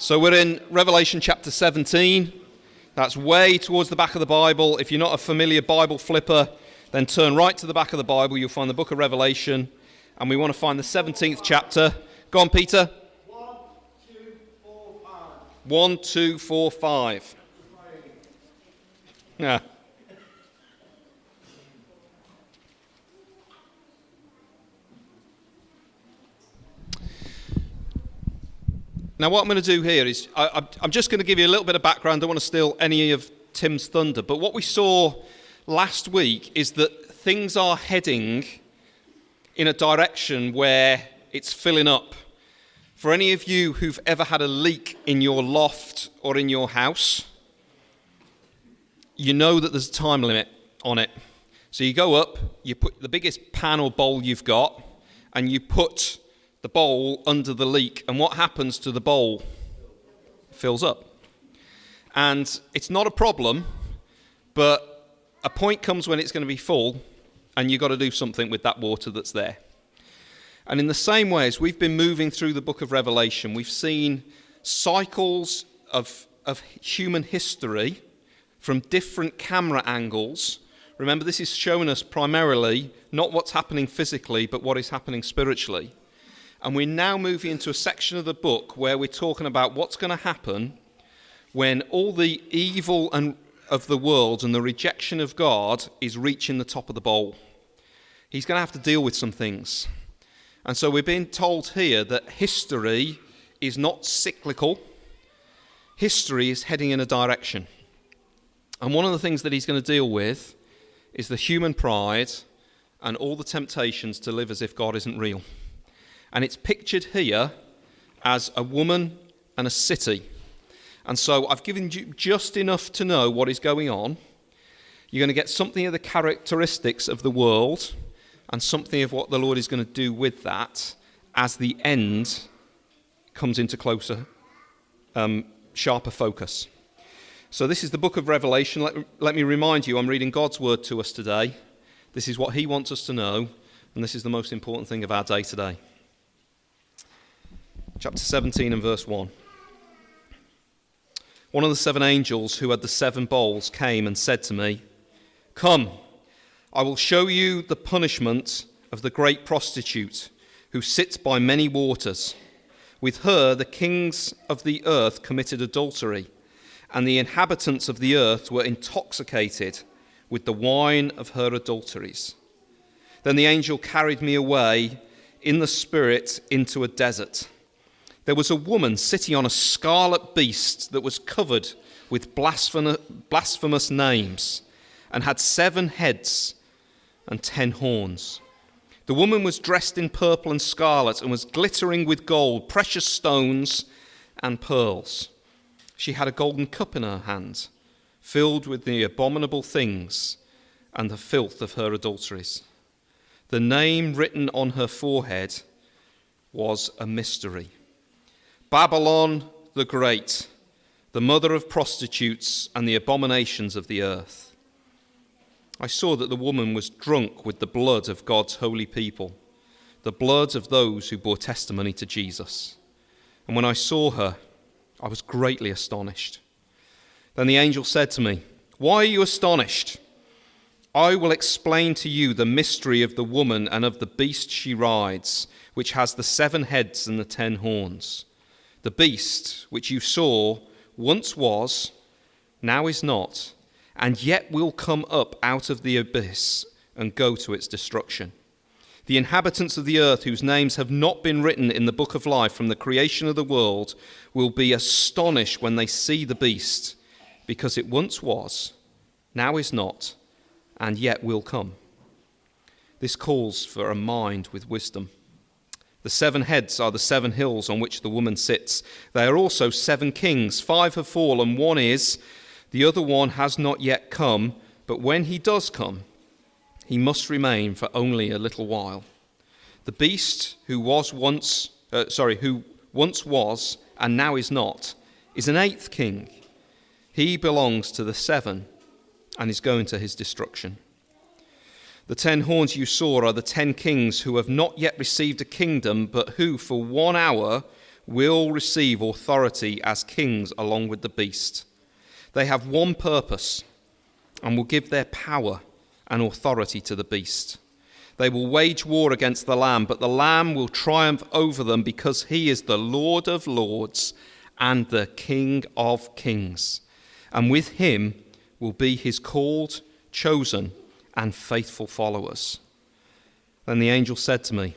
So we're in Revelation chapter 17. That's way towards the back of the Bible. If you're not a familiar Bible flipper, then turn right to the back of the Bible. You'll find the book of Revelation. And we want to find the 17th chapter. Go on, Peter. 1, 2, 4, 5. 1, 2, 4, 5. Yeah. Now, what I'm going to do here is, I'm just going to give you a little bit of background. I don't want to steal any of Tim's thunder. But what we saw last week is that things are heading in a direction where it's filling up. For any of you who've ever had a leak in your loft or in your house, you know that there's a time limit on it. So you go up, you put the biggest pan or bowl you've got, and you put the bowl under the leak, and what happens to the bowl? It fills up. And it's not a problem, but a point comes when it's going to be full, and you've got to do something with that water that's there. And in the same way, as we've been moving through the book of Revelation, we've seen cycles of human history from different camera angles. Remember, this is showing us primarily not what's happening physically, but what is happening spiritually. And we're now moving into a section of the book where we're talking about what's going to happen when all the evil of the world and the rejection of God is reaching the top of the bowl. He's going to have to deal with some things. And so we're being told here that history is not cyclical. History is heading in a direction. And one of the things that he's going to deal with is the human pride and all the temptations to live as if God isn't real. And it's pictured here as a woman and a city. And so I've given you just enough to know what is going on. You're going to get something of the characteristics of the world and something of what the Lord is going to do with that as the end comes into closer, sharper focus. So this is the book of Revelation. Let me remind you, I'm reading God's word to us today. This is what he wants us to know, and this is the most important thing of our day today. Chapter 17 and verse 1. One of the 7 angels who had the 7 bowls came and said to me, "Come, I will show you the punishment of the great prostitute who sits by many waters. With her the kings of the earth committed adultery, and the inhabitants of the earth were intoxicated with the wine of her adulteries." Then the angel carried me away in the spirit into a desert. There was a woman sitting on a scarlet beast that was covered with blasphemous names and had 7 heads and 10 horns. The woman was dressed in purple and scarlet and was glittering with gold, precious stones and pearls. She had a golden cup in her hand, filled with the abominable things and the filth of her adulteries. The name written on her forehead was a mystery: Babylon the Great, the mother of prostitutes and the abominations of the earth. I saw that the woman was drunk with the blood of God's holy people, the blood of those who bore testimony to Jesus. And when I saw her, I was greatly astonished. Then the angel said to me, "Why are you astonished? I will explain to you the mystery of the woman and of the beast she rides, which has the 7 heads and the 10 horns. The beast which you saw once was, now is not, and yet will come up out of the abyss and go to its destruction. The inhabitants of the earth, whose names have not been written in the book of life from the creation of the world, will be astonished when they see the beast, because it once was, now is not, and yet will come." This calls for a mind with wisdom. The 7 heads are the 7 hills on which the woman sits. They are also 7 kings. 5 have fallen, 1 is. The other one has not yet come, but when he does come, he must remain for only a little while. The beast who once was and now is not, is an 8th king. He belongs to the 7 and is going to his destruction. The 10 horns you saw are the 10 kings who have not yet received a kingdom, but who for 1 hour will receive authority as kings along with the beast. They have one purpose and will give their power and authority to the beast. They will wage war against the Lamb, but the Lamb will triumph over them because he is the Lord of lords and the King of kings. And with him will be his called, chosen, and faithful followers. Then the angel said to me,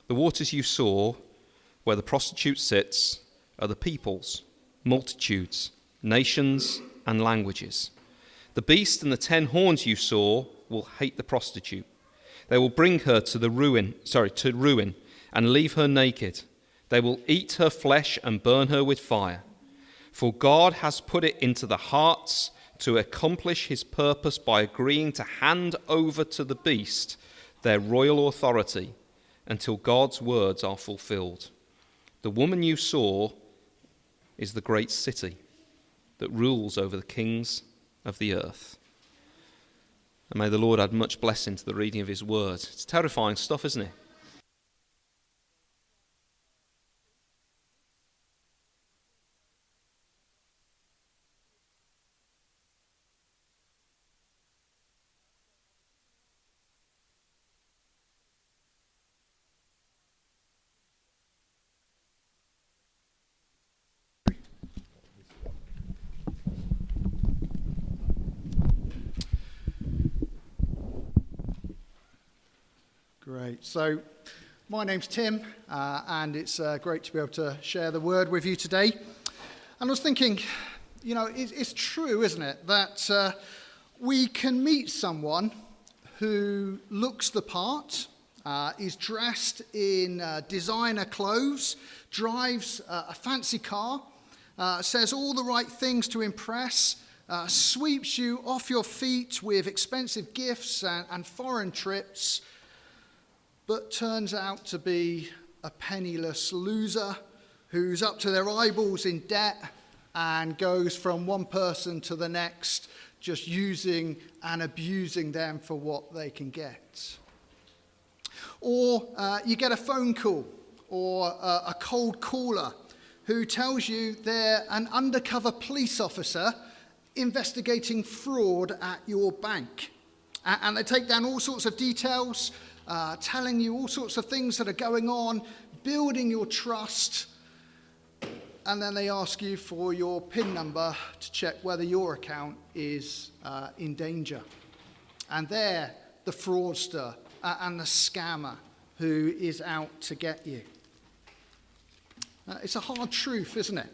the waters you saw, where the prostitute sits, are the peoples, multitudes, nations, and languages. The beast and the 10 horns you saw will hate the prostitute. They will bring her to ruin, and leave her naked. They will eat her flesh and burn her with fire. For God has put it into the hearts to accomplish his purpose by agreeing to hand over to the beast their royal authority until God's words are fulfilled. The woman you saw is the great city that rules over the kings of the earth. And may the Lord add much blessing to the reading of his word. It's terrifying stuff, isn't it? Great. So my name's Tim, and it's great to be able to share the word with you today. And I was thinking, it's true, isn't it, that we can meet someone who looks the part, is dressed in designer clothes, drives a fancy car, says all the right things to impress, sweeps you off your feet with expensive gifts and foreign trips, but turns out to be a penniless loser who's up to their eyeballs in debt and goes from one person to the next, just using and abusing them for what they can get. Or you get a phone call or a cold caller who tells you they're an undercover police officer investigating fraud at your bank. And they take down all sorts of details, telling you all sorts of things that are going on, building your trust, and then they ask you for your PIN number to check whether your account is in danger. And they're the fraudster and the scammer who is out to get you. It's a hard truth, isn't it?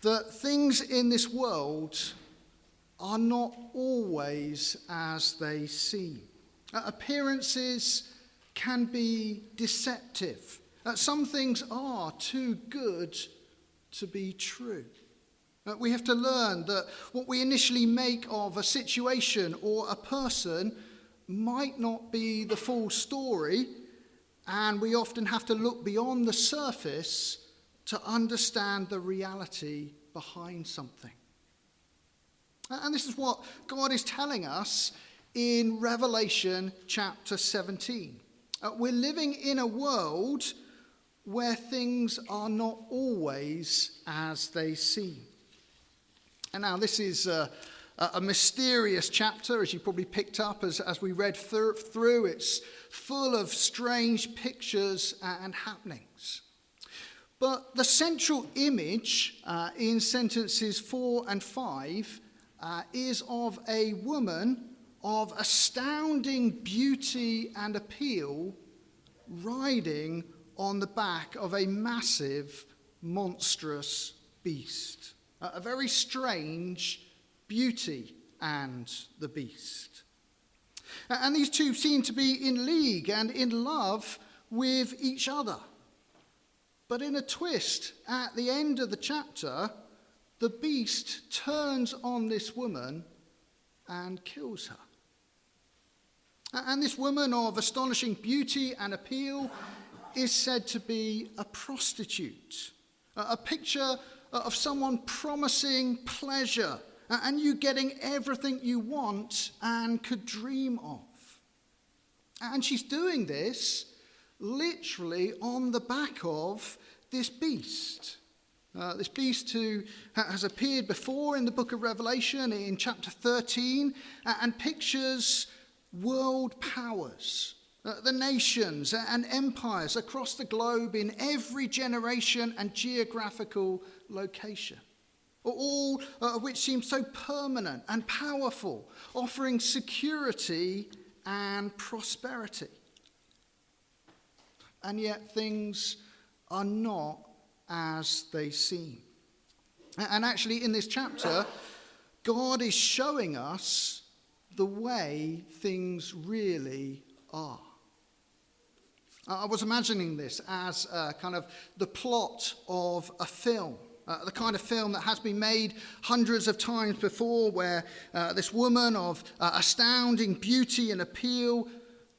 That things in this world are not always as they seem. Appearances can be deceptive. Some things are too good to be true. We have to learn that what we initially make of a situation or a person might not be the full story, and we often have to look beyond the surface to understand the reality behind something. And this is what God is telling us in Revelation chapter 17. We're living in a world where things are not always as they seem. And now this is a mysterious chapter, as you probably picked up as we read through. It's full of strange pictures and happenings. But the central image in sentences 4 and 5 is of a woman of astounding beauty and appeal riding on the back of a massive, monstrous beast. A very strange Beauty and the Beast. And these two seem to be in league and in love with each other. But in a twist, at the end of the chapter, the beast turns on this woman and kills her. And this woman of astonishing beauty and appeal is said to be a prostitute, a picture of someone promising pleasure and you getting everything you want and could dream of. And she's doing this literally on the back of this beast. This beast who has appeared before in the book of Revelation in chapter 13 and pictures world powers, the nations and empires across the globe in every generation and geographical location, all of which seem so permanent and powerful, offering security and prosperity. And yet things are not as they seem. And actually in this chapter, God is showing us the way things really are. I was imagining this as kind of the plot of a film, the kind of film that has been made hundreds of times before, where this woman of astounding beauty and appeal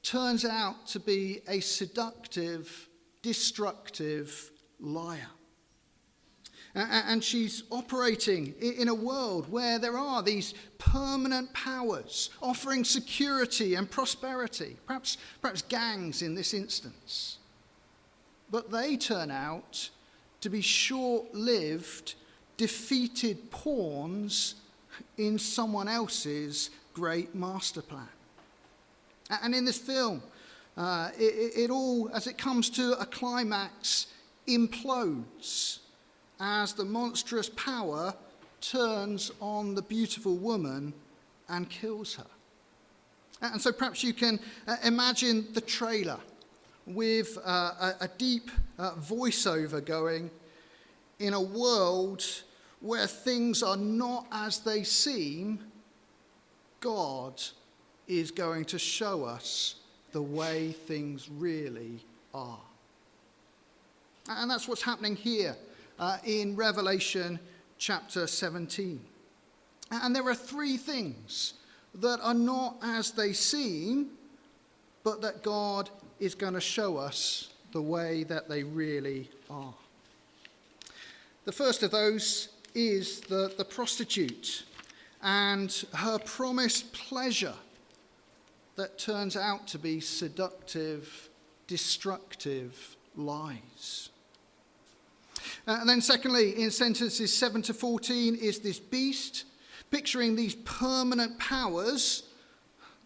turns out to be a seductive, destructive liar. And she's operating in a world where there are these permanent powers offering security and prosperity, perhaps gangs in this instance. But they turn out to be short-lived, defeated pawns in someone else's great master plan. And in this film, it all, as it comes to a climax, implodes as the monstrous power turns on the beautiful woman and kills her. And so perhaps you can imagine the trailer with a deep voiceover going, in a world where things are not as they seem, God is going to show us the way things really are. And that's what's happening here in Revelation chapter 17. And there are three things that are not as they seem, but that God is going to show us the way that they really are. The first of those is the prostitute and her promised pleasure that turns out to be seductive, destructive lies. And then secondly, in sentences 7 to 14, is this beast, picturing these permanent powers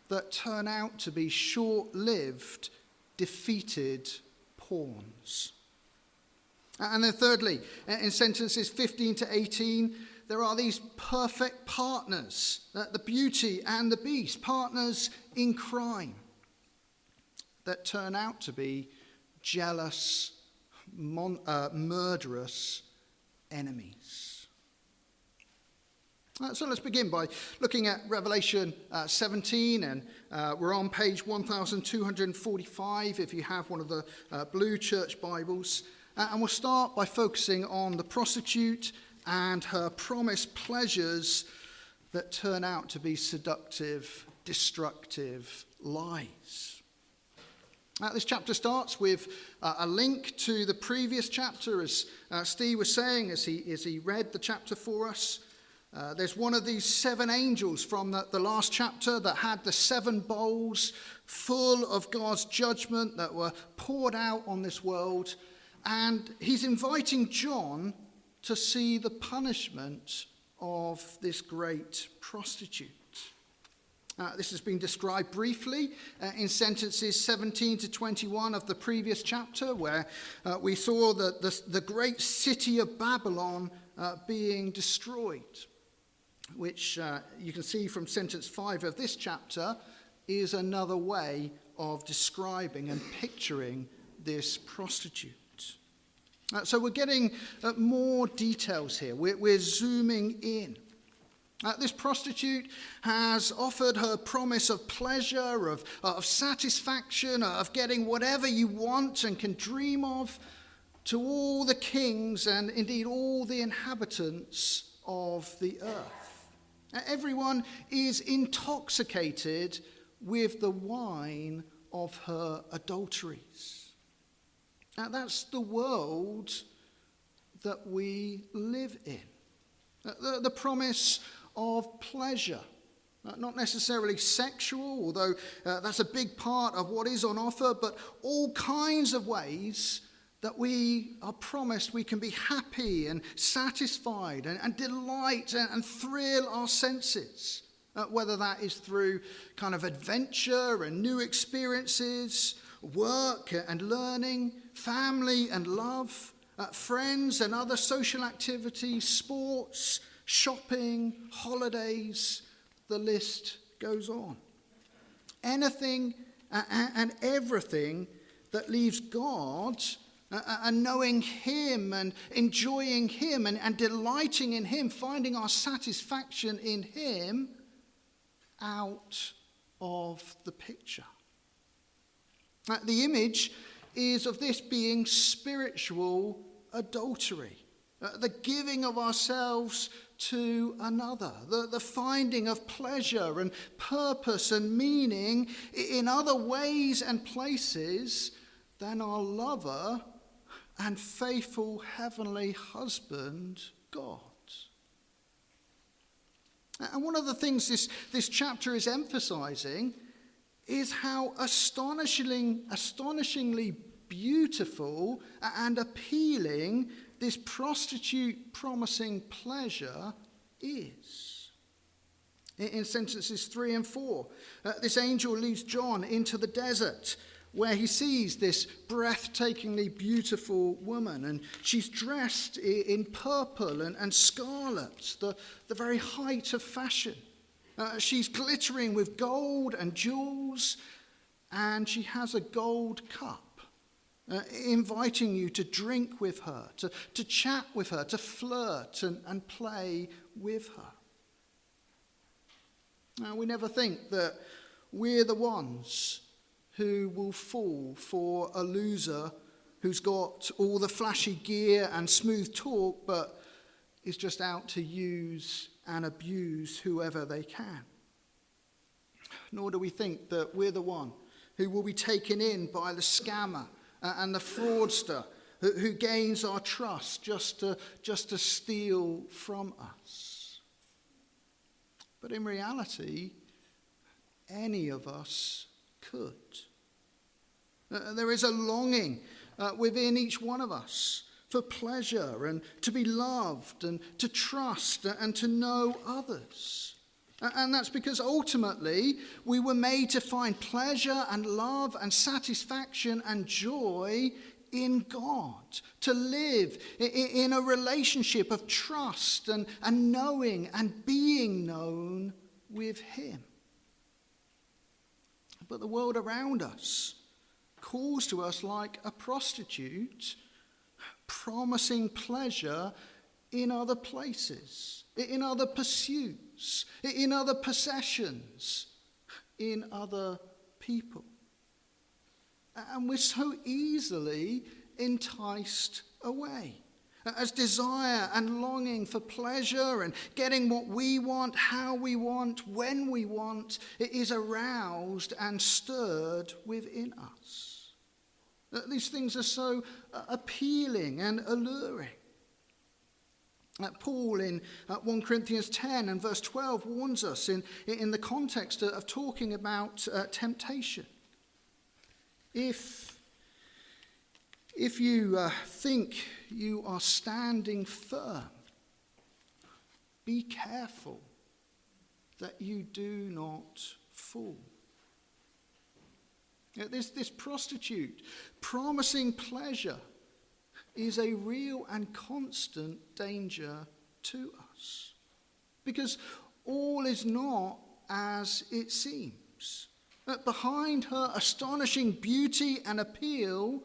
that turn out to be short-lived, defeated pawns. And then thirdly, in sentences 15 to 18, there are these perfect partners, the beauty and the beast, partners in crime, that turn out to be jealous, murderous enemies. So let's begin by looking at Revelation 17, and we're on page 1245 if you have one of the blue church Bibles. And we'll start by focusing on the prostitute and her promised pleasures that turn out to be seductive, destructive lies. This chapter starts with a link to the previous chapter, as Steve was saying as he read the chapter for us. There's one of these seven angels from the last chapter that had the seven bowls full of God's judgment that were poured out on this world. And he's inviting John to see the punishment of this great prostitute. This has been described briefly in sentences 17 to 21 of the previous chapter, where we saw the great city of Babylon being destroyed, which you can see from sentence 5 of this chapter is another way of describing and picturing this prostitute. So we're getting more details here. We're zooming in. This prostitute has offered her promise of pleasure, of satisfaction, of getting whatever you want and can dream of to all the kings and indeed all the inhabitants of the earth. Everyone is intoxicated with the wine of her adulteries. Now, that's the world that we live in. The promise of pleasure, Not necessarily sexual, although that's a big part of what is on offer, but all kinds of ways that we are promised we can be happy and satisfied and delight and thrill our senses, whether that is through kind of adventure and new experiences, work and learning, family and love, friends and other social activities, sports, shopping, holidays. The list goes on. Anything and everything that leaves God and knowing him and enjoying him and delighting in him, finding our satisfaction in him, out of the picture. The image is of this being spiritual adultery, the giving of ourselves to another, the finding of pleasure and purpose and meaning in other ways and places than our lover and faithful heavenly husband, God. And one of the things this chapter is emphasizing is how astonishingly beautiful and appealing this prostitute promising pleasure is. In sentences 3 and 4, this angel leads John into the desert where he sees this breathtakingly beautiful woman, and she's dressed in purple and scarlet, the very height of fashion. She's glittering with gold and jewels, and she has a gold cup, inviting you to drink with her, to chat with her, to flirt and play with her. Now, we never think that we're the ones who will fall for a loser who's got all the flashy gear and smooth talk, but is just out to use and abuse whoever they can. Nor do we think that we're the one who will be taken in by the scammer and the fraudster who gains our trust just to steal from us. But in reality, any of us could. There is a longing within each one of us for pleasure and to be loved and to trust and to know others. And that's because ultimately we were made to find pleasure and love and satisfaction and joy in God, to live in a relationship of trust and knowing and being known with him. But the world around us calls to us like a prostitute, promising pleasure in other places, in other pursuits, in other possessions, in other people. And we're so easily enticed away as desire and longing for pleasure and getting what we want, how we want, when we want, it is aroused and stirred within us. These things are so appealing and alluring. Paul in 1 Corinthians 10 and verse 12 warns us in the context of talking about temptation. If you think you are standing firm, be careful that you do not fall. This prostitute promising pleasure is a real and constant danger to us, because all is not as it seems. Behind her astonishing beauty and appeal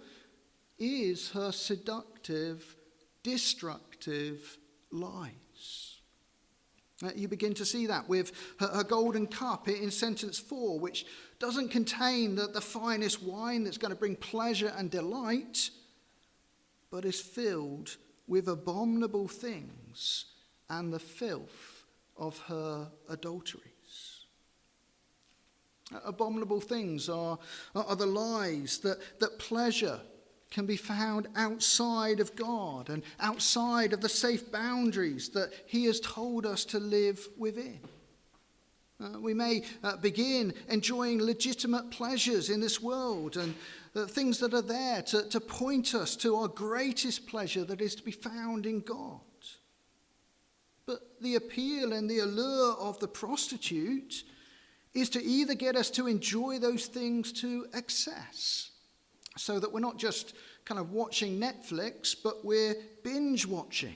is her seductive, destructive lies. You begin to see that with her golden cup in sentence 4, which doesn't contain the finest wine that's going to bring pleasure and delight, but is filled with abominable things and the filth of her adulteries. Abominable things are the lies that pleasure can be found outside of God and outside of the safe boundaries that he has told us to live within. We may begin enjoying legitimate pleasures in this world and things that are there to point us to our greatest pleasure that is to be found in God. But the appeal and the allure of the prostitute is to either get us to enjoy those things to excess, so that we're not just kind of watching Netflix, but we're binge watching.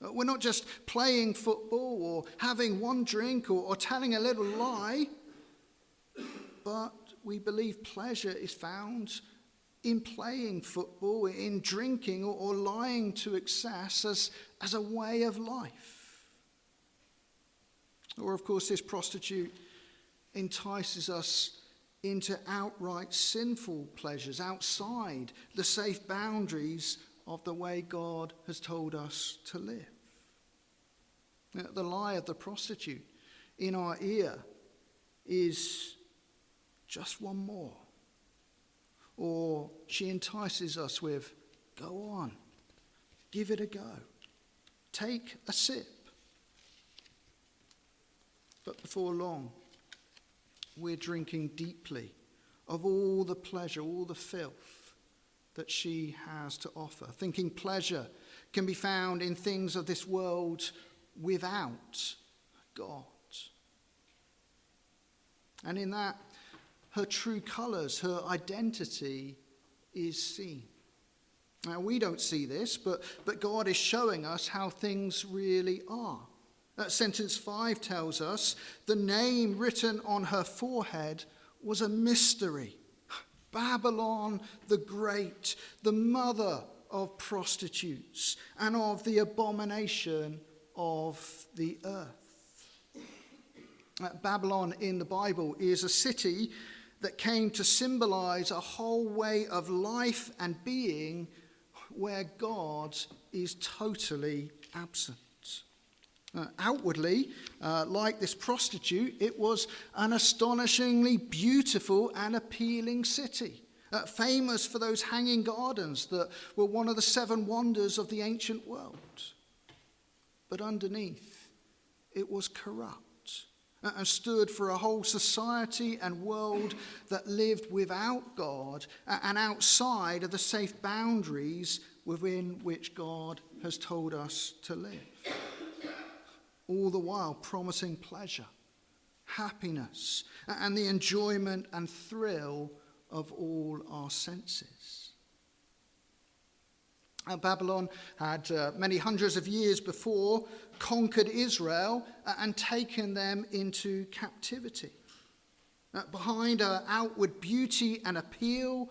We're not just playing football or having one drink or telling a little lie, but we believe pleasure is found in playing football, in drinking or lying to excess as a way of life. Or, of course, this prostitute entices us into outright sinful pleasures outside the safe boundaries of the way God has told us to live. The lie of the prostitute in our ear is just one more. Or she entices us with, go on, give it a go, take a sip. But before long, we're drinking deeply of all the pleasure, all the filth that she has to offer, thinking pleasure can be found in things of this world without God. And in that, her true colours, her identity is seen. Now, we don't see this, but God is showing us how things really are. Sentence 5 tells us the name written on her forehead was a mystery. Babylon the Great, the mother of prostitutes and of the abomination of the earth. Babylon in the Bible is a city that came to symbolize a whole way of life and being where God is totally absent. Outwardly, like this prostitute, it was an astonishingly beautiful and appealing city, famous for those hanging gardens that were one of the 7 wonders of the ancient world. But underneath, it was corrupt and stood for a whole society and world that lived without God and outside of the safe boundaries within which God has told us to live. All the while promising pleasure, happiness, and the enjoyment and thrill of all our senses. Babylon had many hundreds of years before conquered Israel and taken them into captivity. Behind her outward beauty and appeal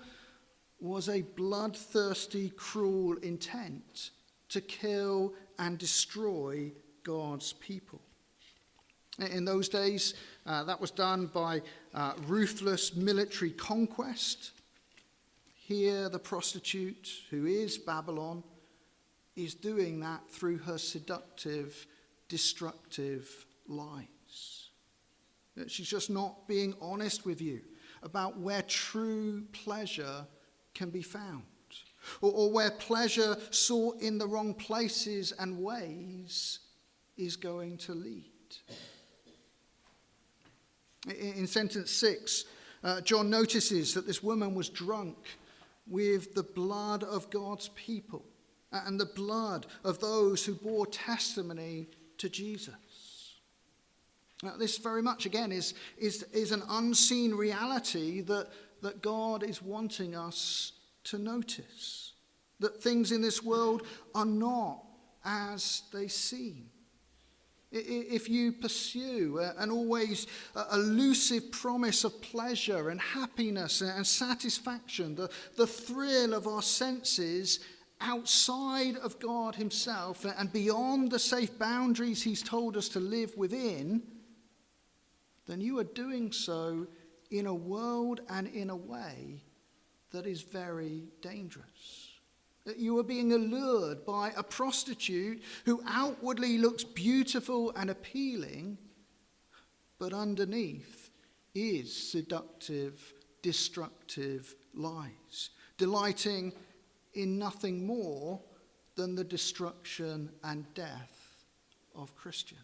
was a bloodthirsty, cruel intent to kill and destroy God's people. In those days, that was done by ruthless military conquest. Here, the prostitute, who is Babylon, is doing that through her seductive, destructive lies. She's just not being honest with you about where true pleasure can be found, or where pleasure sought in the wrong places and ways is going to lead. In sentence 6, John notices that this woman was drunk with the blood of God's people and the blood of those who bore testimony to Jesus. Now, this very much, again, is an unseen reality that God is wanting us to notice. That things in this world are not as they seem. If you pursue an always elusive promise of pleasure and happiness and satisfaction, the thrill of our senses outside of God himself and beyond the safe boundaries he's told us to live within, then you are doing so in a world and in a way that is very dangerous. You are being allured by a prostitute who outwardly looks beautiful and appealing, but underneath is seductive, destructive lies, delighting in nothing more than the destruction and death of Christians.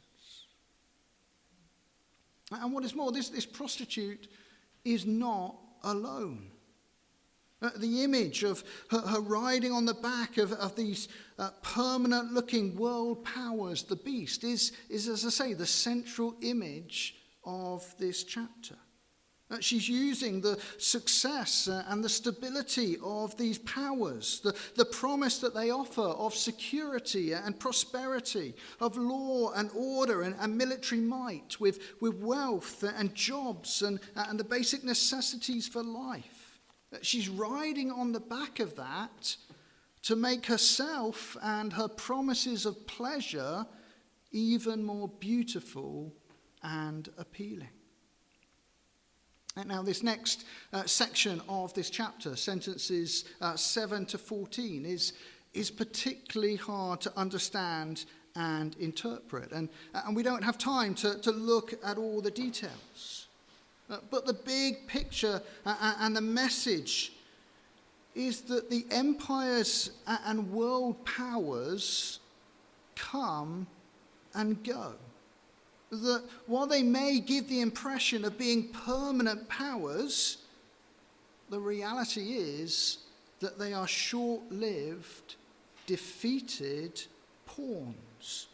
And what is more, this prostitute is not alone. The image of her riding on the back of these permanent-looking world powers, the beast, is, as I say, the central image of this chapter. She's using the success and the stability of these powers, the promise that they offer of security and prosperity, of law and order and military might, with wealth and jobs and the basic necessities for life. She's riding on the back of that to make herself and her promises of pleasure even more beautiful and appealing. And now this next section of this chapter, sentences 7 to 14, is particularly hard to understand and interpret. And we don't have time to look at all the details. But the big picture and the message is that the empires and world powers come and go. That while they may give the impression of being permanent powers, the reality is that they are short-lived, defeated pawns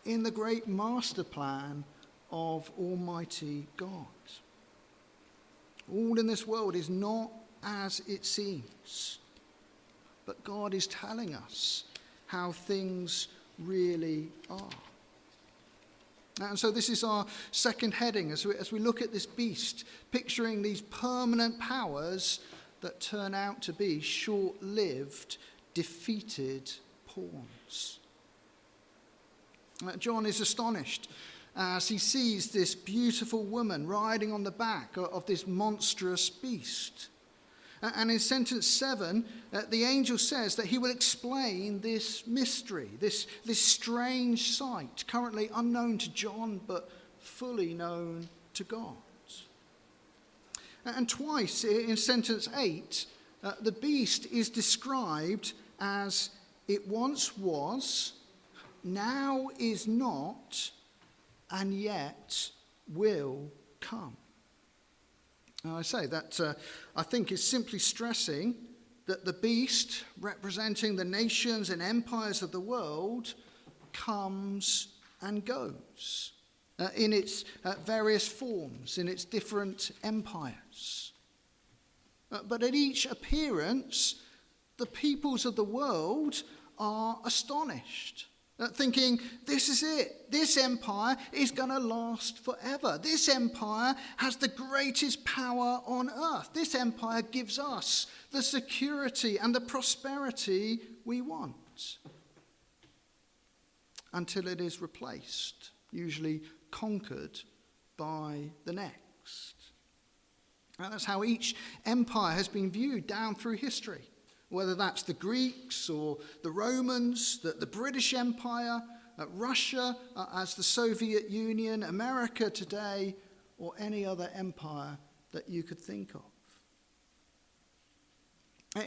in the great master plan of Almighty God. All in this world is not as it seems, but God is telling us how things really are. And so this is our second heading as we look at this beast, picturing these permanent powers that turn out to be short-lived, defeated pawns. John is astonished as he sees this beautiful woman riding on the back of this monstrous beast. And in sentence 7, the angel says that he will explain this mystery, this strange sight, currently unknown to John, but fully known to God. And twice in sentence 8, the beast is described as it once was, now is not, and yet will come. Now I say that I think is simply stressing that the beast, representing the nations and empires of the world, comes and goes in its various forms, in its different empires. But at each appearance, the peoples of the world are astonished, thinking, this is it. This empire is going to last forever. This empire has the greatest power on earth. This empire gives us the security and the prosperity we want. Until it is replaced, usually conquered by the next. And that's how each empire has been viewed down through history. Whether that's the Greeks or the Romans, the British Empire, Russia as the Soviet Union, America today, or any other empire that you could think of.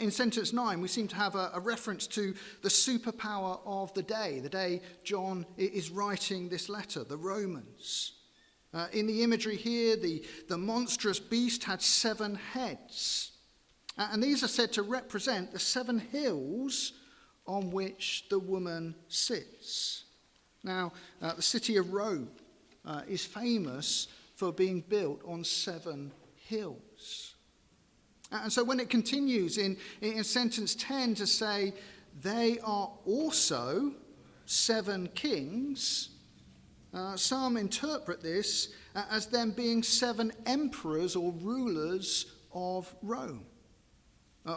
In sentence 9, we seem to have a reference to the superpower of the day John is writing this letter, the Romans. In the imagery here, the monstrous beast had 7 heads. And these are said to represent the 7 hills on which the woman sits. Now, the city of Rome is famous for being built on 7 hills. And so when it continues in sentence 10 to say, they are also 7 kings, some interpret this as them being 7 emperors or rulers of Rome.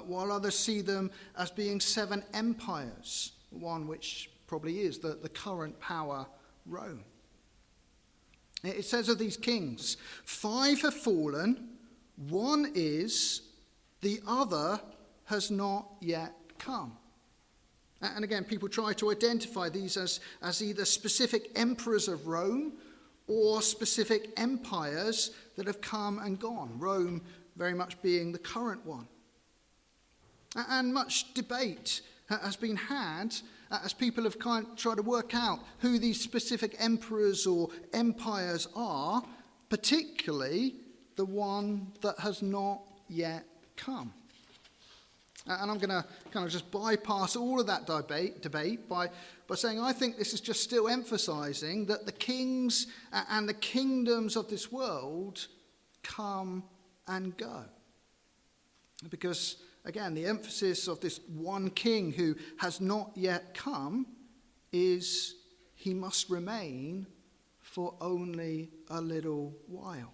While others see them as being 7 empires, one which probably is the current power, Rome. It says of these kings, 5 have fallen, 1 is, the other has not yet come. And again, people try to identify these as either specific emperors of Rome or specific empires that have come and gone, Rome very much being the current one. And much debate has been had as people have kind of tried to work out who these specific emperors or empires are, particularly the one that has not yet come. And I'm going to kind of just bypass all of that debate by saying I think this is just still emphasizing that the kings and the kingdoms of this world come and go. Because, again, the emphasis of this one king who has not yet come is he must remain for only a little while.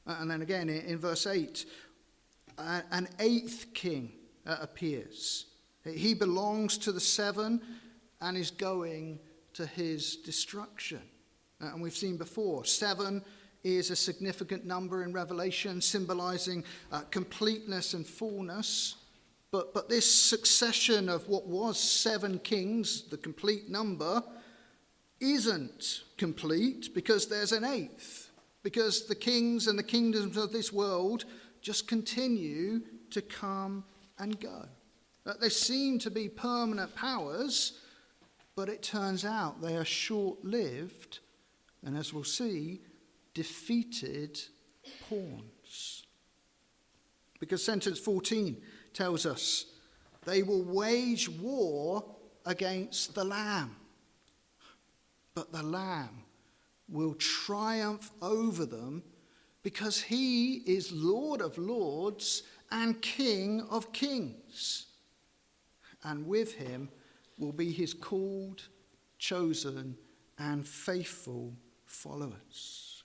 And then again in verse 8, an eighth king appears. He belongs to the seven and is going to his destruction. And we've seen before, 7 is a significant number in Revelation, symbolizing completeness and fullness. But this succession of what was 7 kings, the complete number, isn't complete because there's an 8th. Because the kings and the kingdoms of this world just continue to come and go. They seem to be permanent powers, but it turns out they are short-lived, and as we'll see, defeated pawns. Because sentence 14 tells us they will wage war against the Lamb, but the Lamb will triumph over them because he is Lord of lords and King of kings. And with him will be his called, chosen, and faithful followers.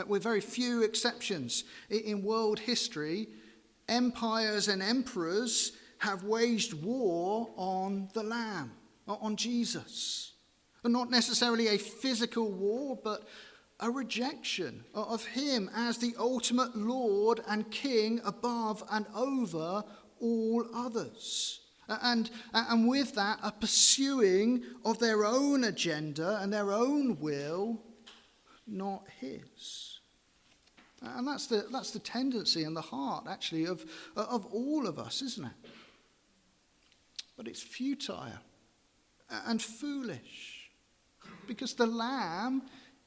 With very few exceptions in world history, empires and emperors have waged war on the Lamb, on Jesus. And not necessarily a physical war, but a rejection of him as the ultimate Lord and King above and over all others. And with that, a pursuing of their own agenda and their own will, not his. And that's the tendency and the heart, actually, of all of us, isn't it? But it's futile and foolish, because the Lamb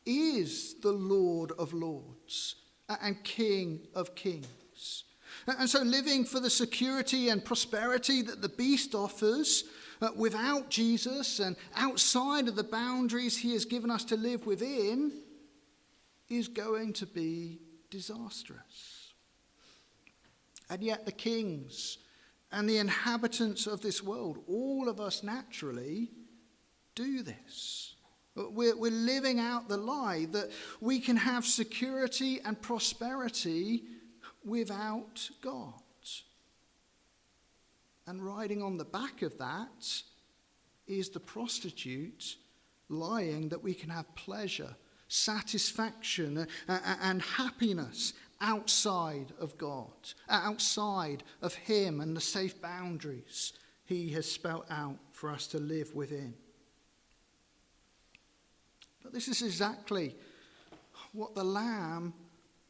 is the Lord of lords and King of kings. And so living for the security and prosperity that the beast offers without Jesus and outside of the boundaries he has given us to live within is going to be disastrous. And yet the kings and the inhabitants of this world, all of us naturally, do this. We're living out the lie that we can have security and prosperity without God. And riding on the back of that is the prostitute lying that we can have pleasure, satisfaction, and happiness outside of God, outside of him and the safe boundaries he has spelt out for us to live within. But this is exactly what the Lamb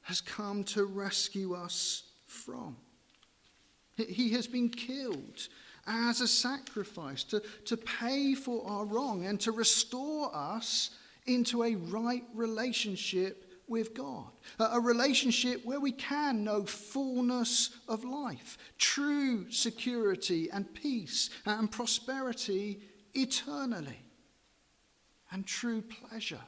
has come to rescue us from. He has been killed as a sacrifice to pay for our wrong and to restore us into a right relationship with God. A relationship where we can know fullness of life, true security and peace and prosperity eternally, and true pleasure,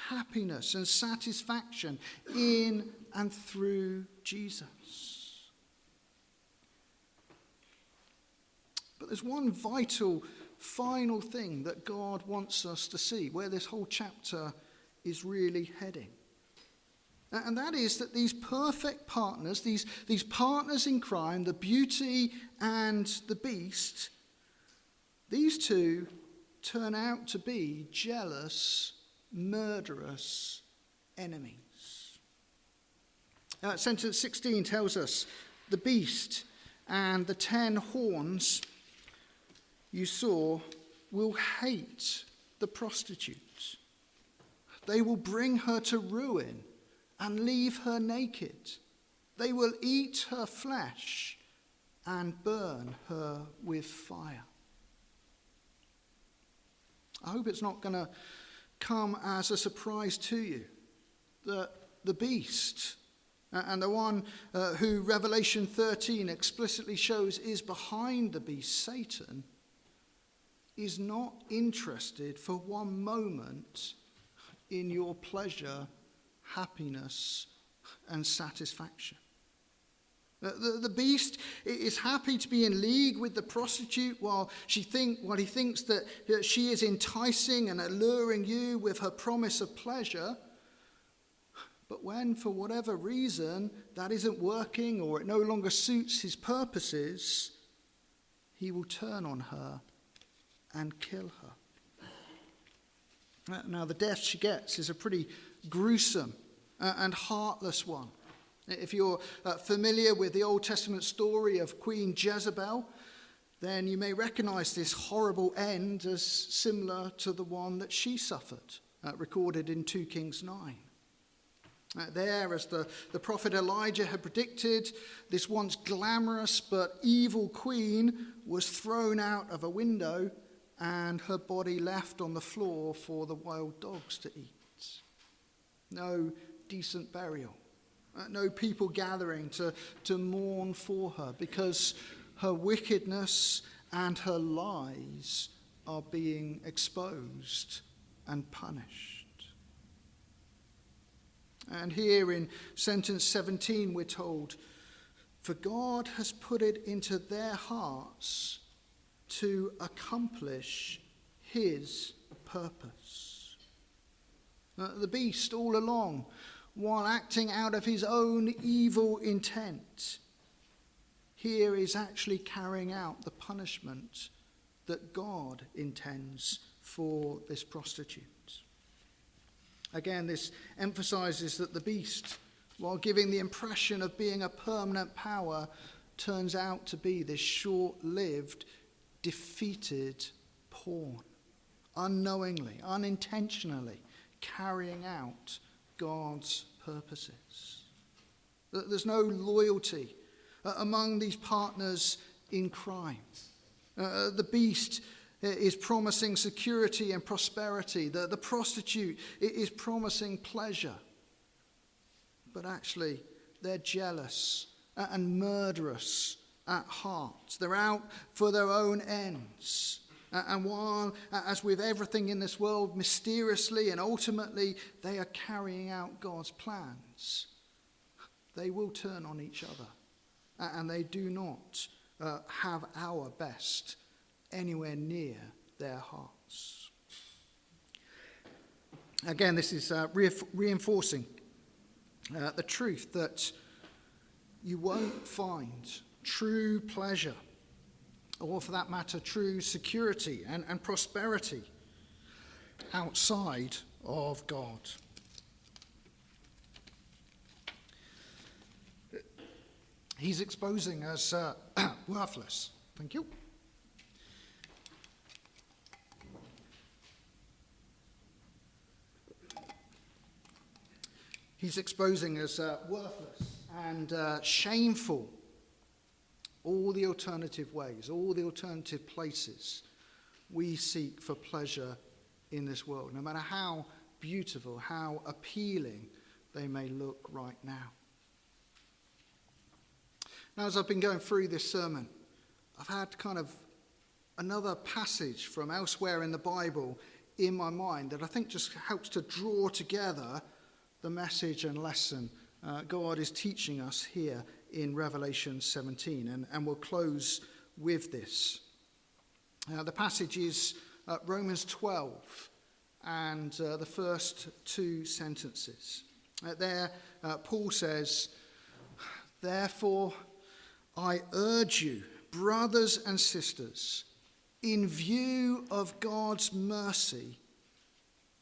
happiness and satisfaction in and through Jesus. But there's one vital, final thing that God wants us to see, where this whole chapter is really heading. And that is that these perfect partners, these partners in crime, the beauty and the beast, these two turn out to be jealous, murderous enemies. Sentence 16 tells us the beast and the 10 horns you saw will hate the prostitute. They will bring her to ruin and leave her naked. They will eat her flesh and burn her with fire. I hope it's not going to come as a surprise to you that the beast, and the one who Revelation 13 explicitly shows is behind the beast, Satan, is not interested for one moment in your pleasure, happiness, and satisfaction. The beast is happy to be in league with the prostitute while he thinks that she is enticing and alluring you with her promise of pleasure. But when, for whatever reason, that isn't working or it no longer suits his purposes, he will turn on her and kill her. Now, the death she gets is a pretty gruesome and heartless one. If you're familiar with the Old Testament story of Queen Jezebel, then you may recognize this horrible end as similar to the one that she suffered, recorded in 2 Kings 9. There, as the prophet Elijah had predicted, this once glamorous but evil queen was thrown out of a window and her body left on the floor for the wild dogs to eat. No decent burial. No people gathering to mourn for her because her wickedness and her lies are being exposed and punished. And here in sentence 17 we're told, "For God has put it into their hearts to accomplish his purpose." The beast all along, while acting out of his own evil intent, here is actually carrying out the punishment that God intends for this prostitute. Again, this emphasizes that the beast, while giving the impression of being a permanent power, turns out to be this short-lived, defeated pawn, unknowingly, unintentionally carrying out God's purposes. There's no loyalty among these partners in crime. The beast is promising security and prosperity. The prostitute is promising pleasure. But actually, they're jealous and murderous at heart. They're out for their own ends. And while, as with everything in this world, mysteriously and ultimately they are carrying out God's plans, they will turn on each other. And they do not have our best anywhere near their hearts. Again, this is reinforcing the truth that you won't find true pleasure, or for that matter, true security and prosperity outside of God. He's exposing us worthless. Thank you. He's exposing us worthless and shameful. All the alternative ways, all the alternative places we seek for pleasure in this world, no matter how beautiful, how appealing they may look right now. Now, as I've been going through this sermon, I've had kind of another passage from elsewhere in the Bible in my mind that I think just helps to draw together the message and lesson God is teaching us here in Revelation 17, and we'll close with this. The passage is Romans 12 and the first 2 sentences. There, Paul says, "Therefore, I urge you, brothers and sisters, in view of God's mercy,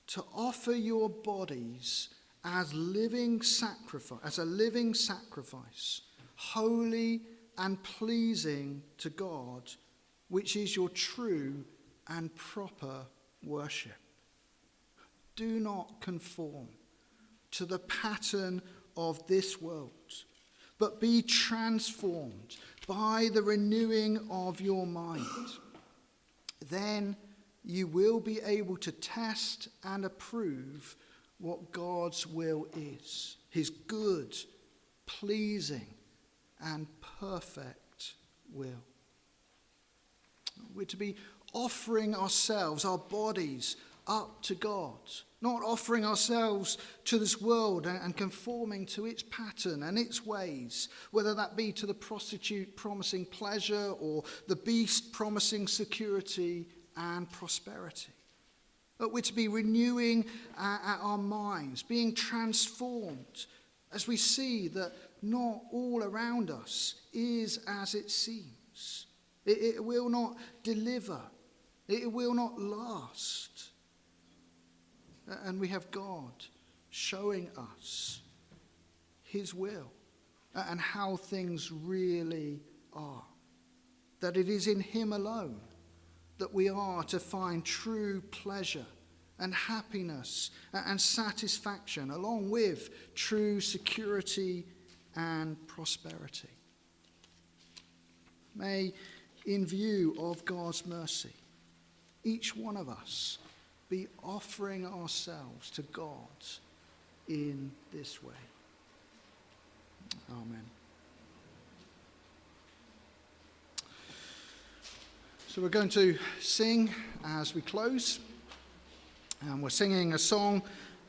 to offer your bodies as a living sacrifice, holy and pleasing to God, which is your true and proper worship. Do not conform to the pattern of this world, but be transformed by the renewing of your mind. Then you will be able to test and approve what God's will is, his good, pleasing, and perfect will. We're to be offering ourselves, our bodies, up to God, not offering ourselves to this world and conforming to its pattern and its ways, whether that be to the prostitute promising pleasure or the beast promising security and prosperity. But we're to be renewing our minds, being transformed as we see that not all around us is as it seems. It will not deliver. It will not last. And we have God showing us his will and how things really are. That it is in him alone that we are to find true pleasure and happiness and satisfaction, along with true security and prosperity. May, in view of God's mercy, each one of us be offering ourselves to God in this way. Amen. So we're going to sing as we close. And we're singing a song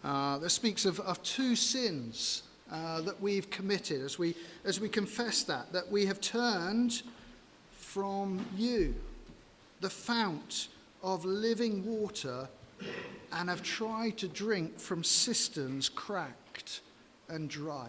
that speaks of two sins that we've committed as we confess that we have turned from you, the fount of living water, and have tried to drink from cisterns cracked and dry.